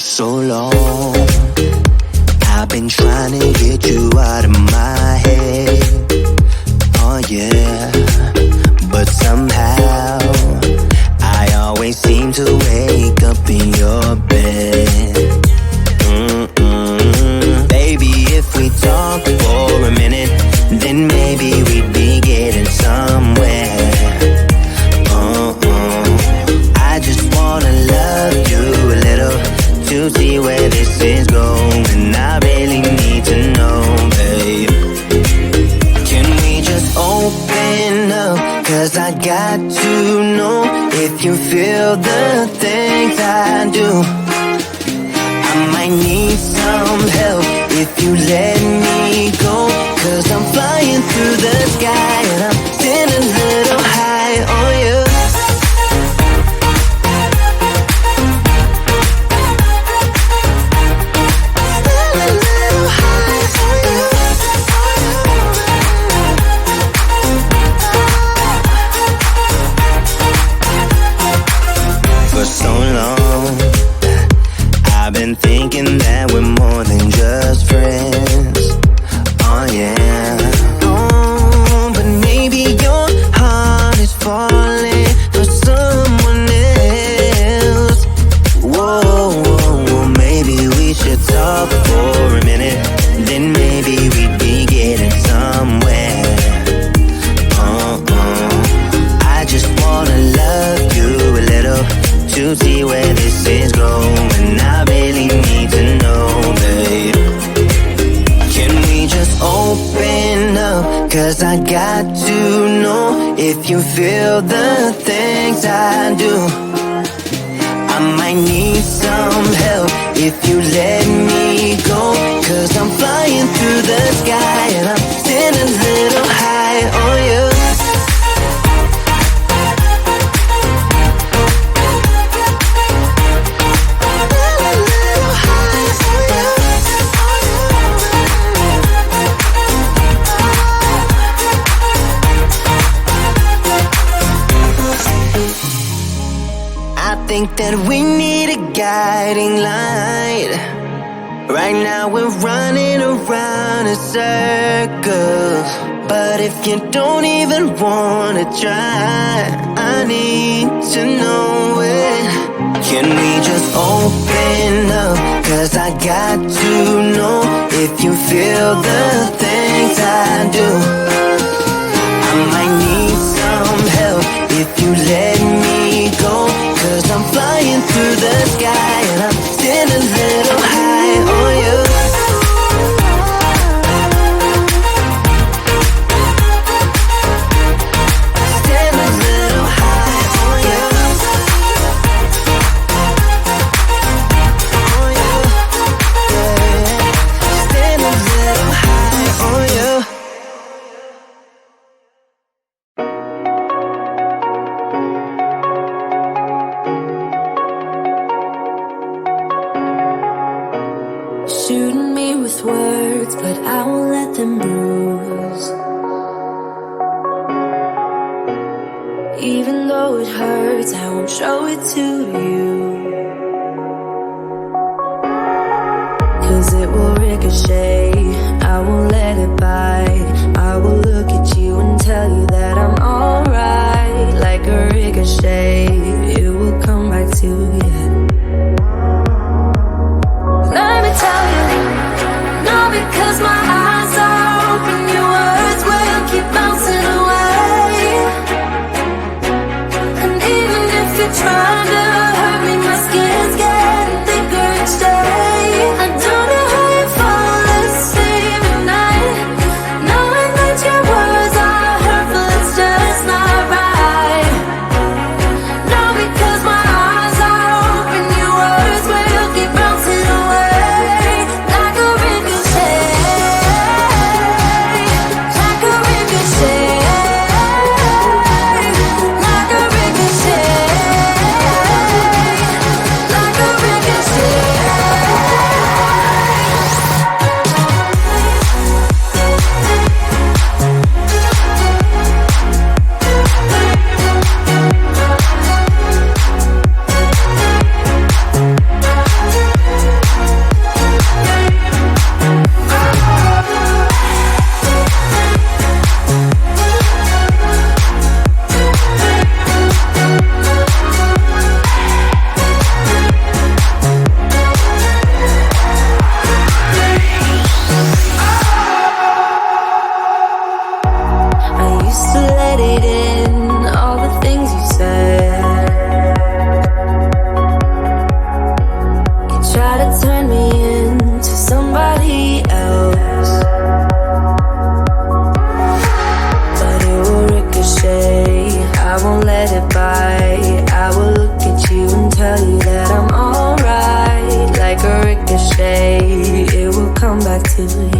so long. I've been trying to get you out of my head. Oh yeah, but somehow I always seem to wake up in your bed. Baby, if we talk for a minute, then maybe we'd be getting somewhere. I just wanna love you a little to see where this is going. I really need to know, babe. Can we just open up? 'Cause I got to know if you feel the things I do. I might need some help if you let me go. 'Cause I'm flying through the sky and I'm still a little high on you. For so long, I've been thinking that we're more than just friends. Oh yeah. Oh, but maybe your heart is falling for someone else. Whoa, whoa, whoa, maybe we should talk for a minute. Then maybe we'd be getting somewhere. I just wanna love you a little to see where this is going. I really need to know, babe. Can we just open up? 'Cause I got to know if you feel the things I do. I might need some help if you let me go. 'Cause I'm flying through the sky and I'm still a little high on you. I think that we need a guiding light. Right now we're running around in circles. But if you don't even wanna try, I need to know it. Can we just open up? 'Cause I got to know if you feel the things I do. I might need some help if you let me go. 'Cause I'm flying through the sky and I'm still a little high on you. Still a little high on you. On you. Yeah. Still a little high on you. Shooting me with words, but I won't let them bruise. Even though it hurts, I won't show it to you. 'Cause it will ricochet, I won't let it bite. I will look at you and tell you that I'm alright. Like a ricochet, it will come back to you. Let me tell you, no, because my eyes are open, your words will keep bouncing away. And even if you're trying to hurt me back to